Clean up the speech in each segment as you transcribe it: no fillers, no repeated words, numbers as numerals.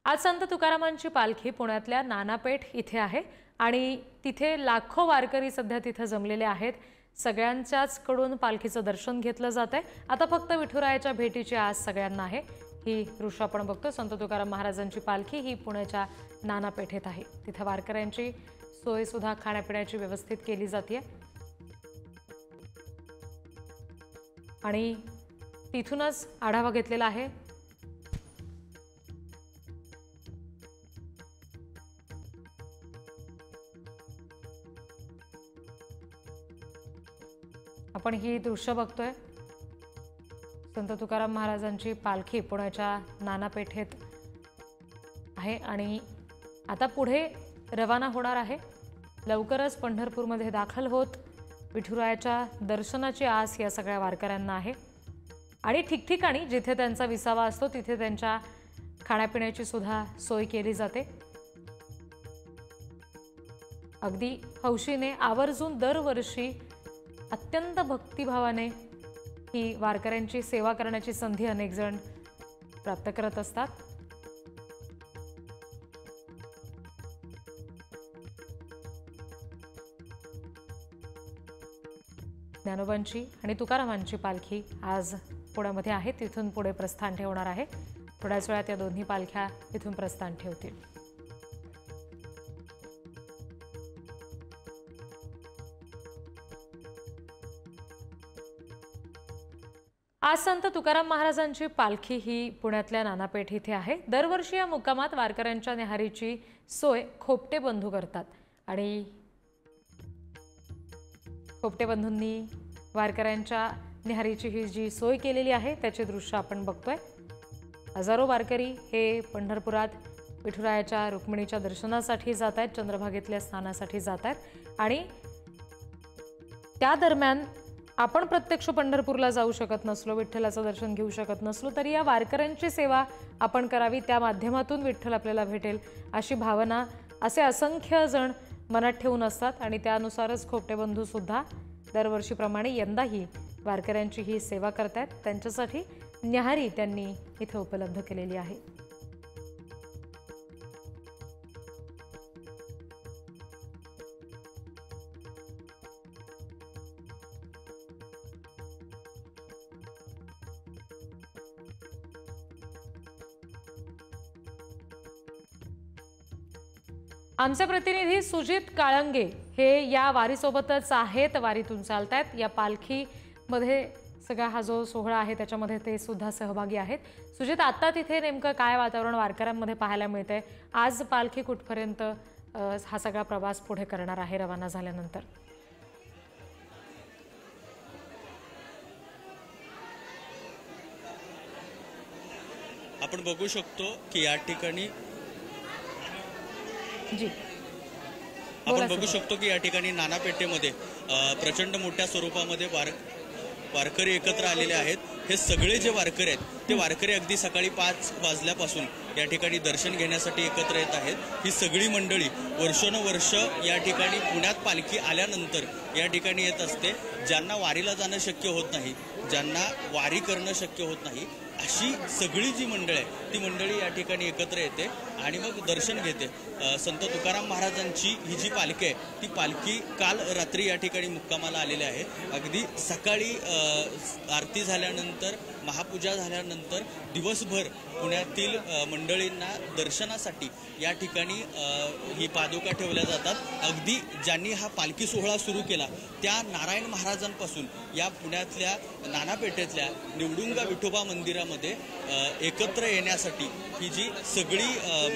आज संत तुकारामांची पालखी पुण्यातल्या नानापेठ इथे आहे आणि तिथे लाखो वारकरी सध्या तिथे जमलेले आहेत। सगळ्यांच्याच कडून पालखीचं दर्शन घेतलं जातंय। आता फक्त विठुरायाच्या भेटीची आस सगळ्यांना आहे। ही दृश्य आपण बघतो। संत तुकाराम महाराजांची पालखी ही पुण्याच्या नानापेठेत आहे। तिथे वारकऱ्यांची सोय सुद्धा खाण्यापिण्याची व्यवस्थित केली जाते आणि तिथूनच आढावा घेतलेला आहे। आपण ही दृश्य बघतोय। संत तुकाराम महाराजांची पालखी पुण्याच्या नानापेठेत आहे आणि आता पुढे रवाना होणार आहे। लवकरच पंढरपूरमध्ये दाखल होत विठुरायाच्या दर्शनाची आस या सगळ्या वारकऱ्यांना आहे आणि ठिकठिकाणी जिथे त्यांचा विसावा असतो तिथे त्यांच्या खाण्यापिण्याची सुद्धा सोय केली जाते। अगदी हौशीने आवर्जून दरवर्षी अत्यंत भक्तिभावाने ही वारकऱ्यांची सेवा करण्याची संधी अनेक जण प्राप्त करत असतात। ज्ञानोबांची आणि तुकारामांची पालखी आज पुण्यामध्ये आहे। तिथून पुढे प्रस्थान ठेवणार आहे। थोड्याच वेळात या दोन्ही पालख्या इथून प्रस्थान ठेवतील। आज संत तुकाराम महाराजांची पालखी ही पुण्यातल्या नानापेठ इथे आहे। दरवर्षी या मुक्कामात वारकऱ्यांच्या न्याहारीची सोय खोपटे बंधू करतात आणि खोपटे बंधूंनी वारकऱ्यांच्या न्याहारीची ही जी सोय केलेली आहे त्याचे दृश्य आपण बघतोय। हजारो वारकरी हे पंढरपुरात विठुरायाच्या रुक्मिणीच्या दर्शनासाठी जात आहेत, चंद्रभागेतल्या स्नानासाठी जात आहेत आणि त्या दरम्यान आपण प्रत्यक्ष पंढरपूरला जाऊ शकत नसलो, विठ्ठलाचं दर्शन घेऊ शकत नसलो तरी या वारकऱ्यांची सेवा आपण करावी, त्या माध्यमातून विठ्ठल आपल्याला भेटेल अशी भावना असे असंख्य जण मनात ठेवून असतात आणि त्यानुसारच खोपटे बंधू सुद्धा दरवर्षीप्रमाणे यंदाही वारकऱ्यांची ही सेवा करतात। त्यांच्यासाठी न्याहारी त्यांनी इथे उपलब्ध केलेली आहे। आमचे प्रतिनिधी सुजित काळंगे हे या वारीसोबतच आहेत, वारीतून चालतात। या पालखीमध्ये सगळा हा जो सोहळा आहे त्याच्यामध्ये ते सुद्धा सहभागी आहेत। सुजित, आता तिथे नेमकं काय वातावरण वारकऱ्यांमध्ये पाहायला मिळतंय? आज पालखी कुठपर्यंत हा सगळा प्रवास पुढे करणार आहे रवाना झाल्यानंतर? आपण बघू शकतो की या ठिकाणी आपण बघू शकतो की या ठिकाणी नानापेठेमध्ये प्रचंड मोठ्या स्वरूपामध्ये वारकरी एकत्र आलेले आहेत। हे सगळे जे वारकरी आहेत ते वारकरी अगदी सकाळी 5 वाजल्यापासून या ठिकाणी दर्शन घेण्यासाठी एकत्र येत आहेत। ही सगळी मंडळी वर्षानुवर्ष या ठिकाणी पुण्यात पालखी आल्यानंतर या ठिकाणी येत असते। ज्यांना वारीला जाणं शक्य होत नाही, ज्यांना वारी करणं शक्य होत नाही, अशी सगळी जी मंडळ आहे ती मंडळी या ठिकाणी एकत्र येते आणि मग दर्शन घेते। संत तुकाराम महाराजांची ही जी पालखी आहे ती पालखी काल रात्री या ठिकाणी मुक्कामाला आलेली आहे। अगदी सकाळी आरती झाल्यानंतर, महापूजा झाल्यानंतर दिवसभर पुण्यातील मंडळींना दर्शनासाठी या ठिकाणी ही पादुका ठेवल्या जातात। अगदी ज्यांनी हा पालखी सोहळा सुरू केला त्या नारायण महाराजांपासून या पुण्यातल्या नानापेठेतल्या निवडुंगा विठोबा मंदिरामध्ये एकत्र येण्यासाठी ही जी सगळी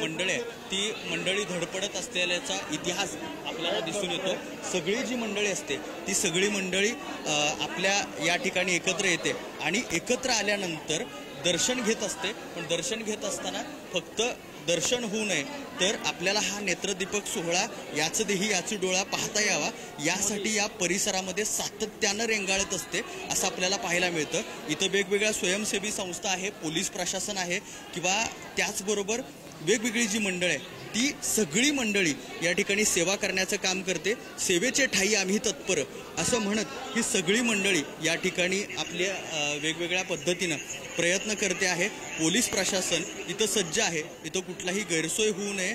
मंडळी आहे ती मंडळी धडपडत असलेल्याचा इतिहास आपल्याला दिसून येतो। सगळी जी मंडळी असते ती सगळी मंडळी आपल्या या ठिकाणी एकत्र येते आणि एकत्र आल्यानंतर दर्शन घेत असते। पण दर्शन घेत असताना फक्त दर्शन होऊ नये तर आपल्याला हा नेत्रदीपक सोहळा याचं देही याची डोळा पाहता यावा यासाठी या परिसरामध्ये सातत्यानं रेंगाळत असते असं आपल्याला पाहायला मिळतं। इथं वेगवेगळ्या स्वयंसेवी संस्था आहे, पोलीस प्रशासन आहे किंवा त्याचबरोबर वेगवेगळी जी मंडळ आहे ती सगळी मंडळी या ठिकाणी सेवा करण्याचं काम करते. सेवेचे ठायी आम्ही तत्पर असं म्हणत ही सगळी मंडळी या ठिकाणी आपल्या वेगवेगळ्या पद्धतीनं प्रयत्न करते आहे. पोलीस प्रशासन इथं सज्ज आहे. इथं कुठलाही गैरसोय होऊ नये,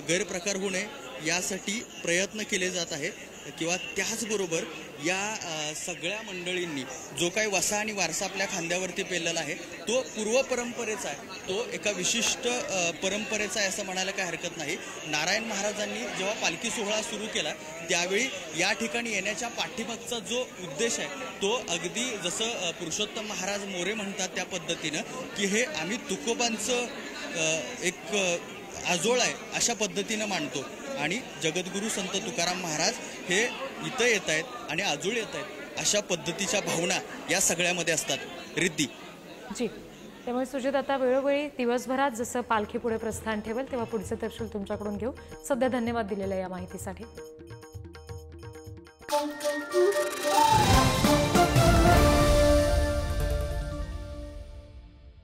गैरप्रकार होऊ नये यासाठी प्रयत्न केले जात आहे. किंवा त्याचबरोबर या सगळ्या मंडळींनी जो काही वसा आणि वारसा आपल्या खांद्यावरती पेललेला आहे तो पूर्वपरंपरेचा आहे, तो एका विशिष्ट परंपरेचा आहे असं म्हणायला काही हरकत नाही. नारायण महाराजांनी जेव्हा पालखी सोहळा सुरू केला त्यावेळी या ठिकाणी येण्याच्या पाठीमागचा जो उद्देश आहे तो अगदी जसं पुरुषोत्तम महाराज मोरे म्हणतात त्या पद्धतीनं की हे आम्ही तुकोबांचं एक आजोळ आहे अशा पद्धतीनं मांडतो. आणि जगद्गुरू संत तुकाराम महाराज हे इथं येत आहेत आणि आजोळ येत आहेत अशा पद्धतीच्या भावना या सगळ्यामध्ये असतात. रिद्धी जी, त्यामुळे सुजित आता वेळोवेळी दिवसभरात जसं पालखी पुढे प्रस्थान ठेवेल तेव्हा पुढचे तपशील तुमच्याकडून घेऊ. सध्या धन्यवाद दिलेल्या या माहितीसाठी.